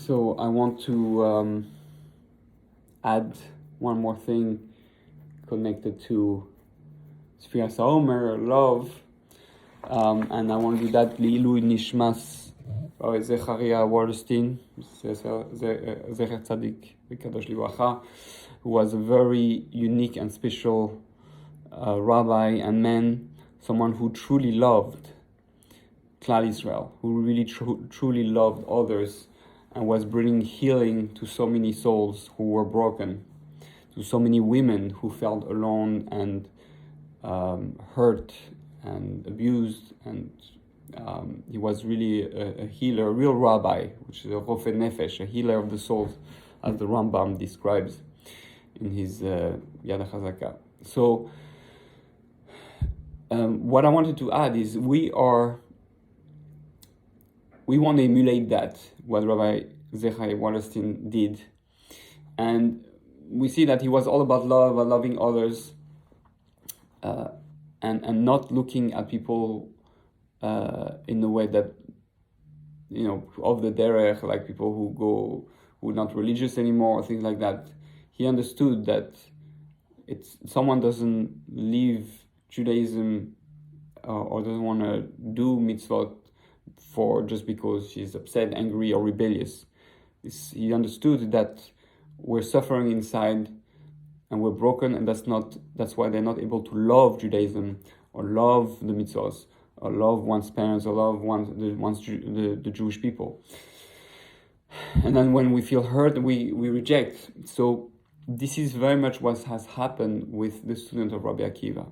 So I want to add one more thing connected to Sfiras HaOmer, love, and I want to do that Li'ilui Nishmas Zecharia Wallerstein, Zecher Tzadik V'Kadosh Livracha, who was a very unique and special rabbi and man, someone who truly loved Klal Israel, who really truly loved others and was bringing healing to so many souls who were broken, to so many women who felt alone and hurt and abused. And he was really a healer, a real rabbi, which is a Rofe Nefesh, a healer of the souls, as the Rambam describes in his Yad HaChazaka. So what I wanted to add is we want to emulate that, what Rabbi Zecharia Wallerstein did. And we see that he was all about love and loving others, and not looking at people in a way that, of the derech, like people who are not religious anymore, or things like that. He understood that someone doesn't leave Judaism or doesn't want to do mitzvot for just because she's upset, angry, or rebellious. He understood that we're suffering inside and we're broken, and that's why they're not able to love Judaism or love the mitzvahs or love one's parents or love the Jewish people. And then when we feel hurt, we reject. So this is very much what has happened with the student of Rabbi Akiva.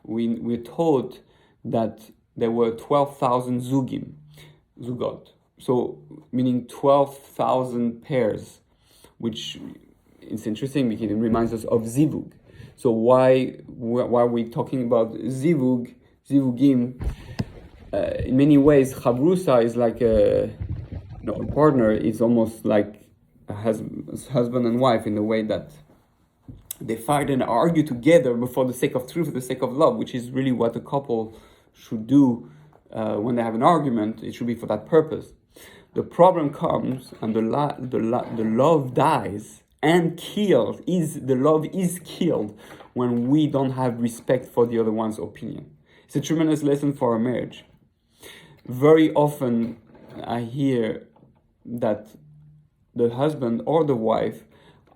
We're taught that there were 12,000 zugot, so meaning 12,000 pairs, which it's interesting because it reminds us of zivug. So why are we talking about zivugim? In many ways, chavrusa is like a partner. Is almost like a husband and wife in the way that they fight and argue together, but for the sake of truth, for the sake of love, which is really what a couple should do when they have an argument. It should be for that purpose. The problem comes, and the love dies and kills. The love is killed when we don't have respect for the other one's opinion. It's a tremendous lesson for a marriage. Very often, I hear that the husband or the wife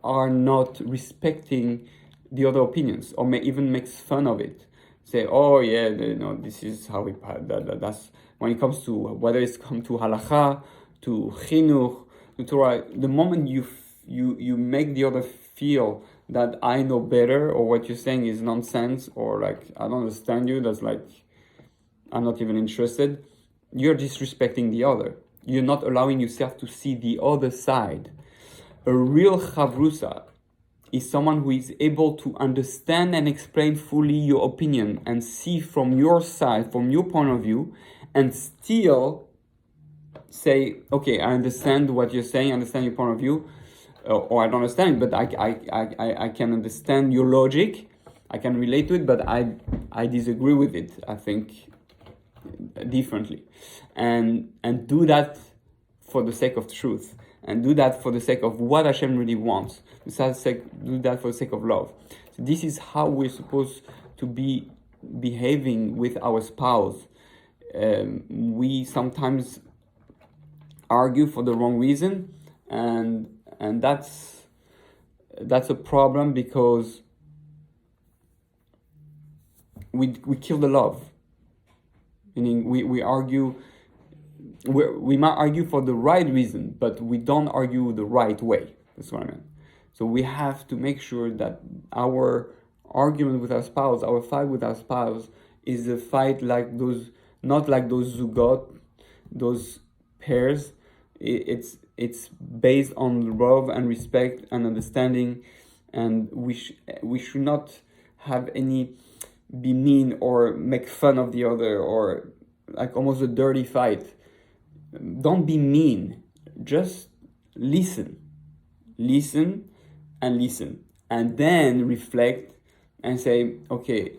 are not respecting the other opinions, or even makes fun of it. Say, oh yeah, this is how we. That's when it comes to whether it's come to halacha, to chinuch, to Torah. The moment you make the other feel that I know better, or what you're saying is nonsense, or like I don't understand you, that's like I'm not even interested. You're disrespecting the other. You're not allowing yourself to see the other side. A real chavrusa is someone who is able to understand and explain fully your opinion and see from your side, from your point of view, and still say, okay, I understand what you're saying, I understand your point of view, or I don't understand, but I can understand your logic, I can relate to it, but I disagree with it, I think differently. And do that for the sake of truth. And do that for the sake of what Hashem really wants. Do that for the sake of love. So this is how we're supposed to be behaving with our spouse. We sometimes argue for the wrong reason, and that's a problem, because we kill the love. Meaning we argue. We might argue for the right reason, but we don't argue the right way. That's what I mean. So we have to make sure that our argument with our spouse, our fight with our spouse, is a fight like those, not like those zugot, those pairs. It's based on love and respect and understanding, and we should not have any be mean or make fun of the other, or like almost a dirty fight. Don't be mean. Just listen, and then reflect and say, okay,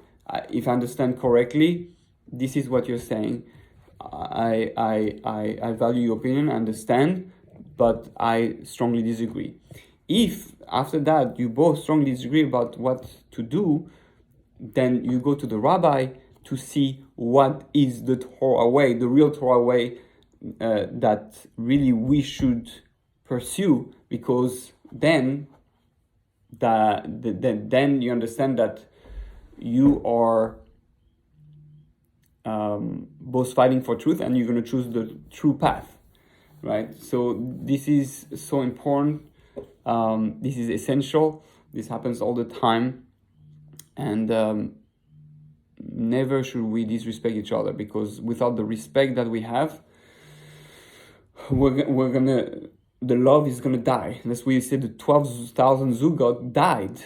if I understand correctly, this is what you're saying. I value your opinion, I understand, but I strongly disagree. If after that you both strongly disagree about what to do, then you go to the rabbi to see what is the Torah way, the real Torah way that really we should pursue, because then then you understand that you are both fighting for truth, and you're going to choose the true path, right? So this is so important. This is essential. This happens all the time, and never should we disrespect each other, because without the respect that we have, the love is gonna die. That's why you said the 12,000 Zugot died.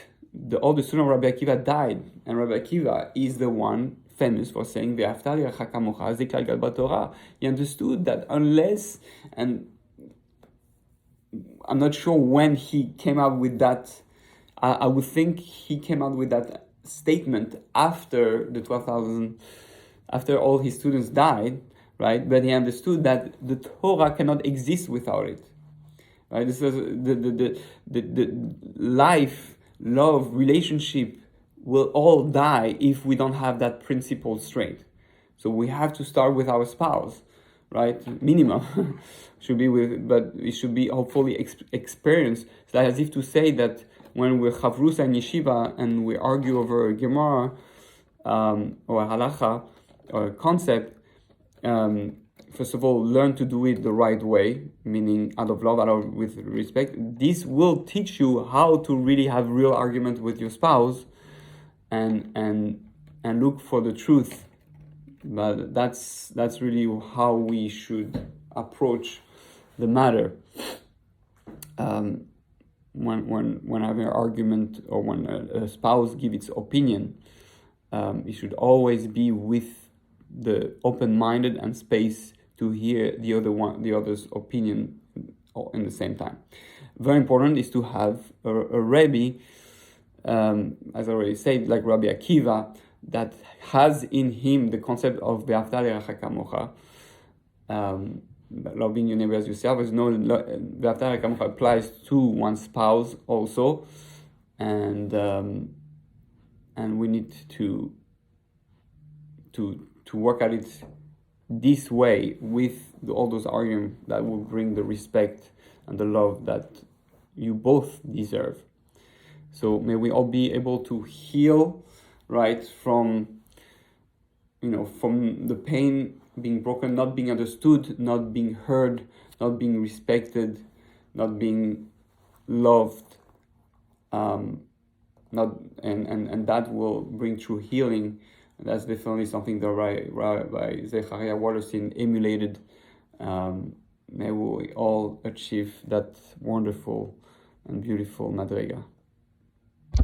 All the students of Rabbi Akiva died, and Rabbi Akiva is the one famous for saying "Ve'afta li'recha kamocha ze klal gal b'Torah." He understood that unless, and I'm not sure when he came out with that. I would think he came out with that statement after the 12,000, after all his students died, right? But he understood that the Torah cannot exist without it, right? This is the life, love, relationship will all die if we don't have that principle straight. So we have to start with our spouse, right? Minimum should be with, but it should be hopefully experienced. So as if to say that when we're chavrusa in yeshiva and we argue over a gemara or a halacha or a concept, first of all, learn to do it the right way, meaning out of love, with respect. This will teach you how to really have real argument with your spouse, and look for the truth. But that's really how we should approach the matter. When having an argument, or when a spouse gives its opinion, it should always be with the open-minded and space to hear the other's opinion in the same time. Very important is to have a Rebbe, as I already said, like Rabbi Akiva, that has in him the concept of Ve'afta li'recha kamocha, loving your neighbor as yourself. As you know, Ve'afta li'recha kamocha applies to one's spouse also, and we need to work at it this way, with all those arguments that will bring the respect and the love that you both deserve. So may we all be able to heal, right, from the pain, being broken, not being understood, not being heard, not being respected, not being loved, and that will bring true healing. And that's definitely something that Rabbi Wallerstein emulated. May we all achieve that wonderful and beautiful madrega.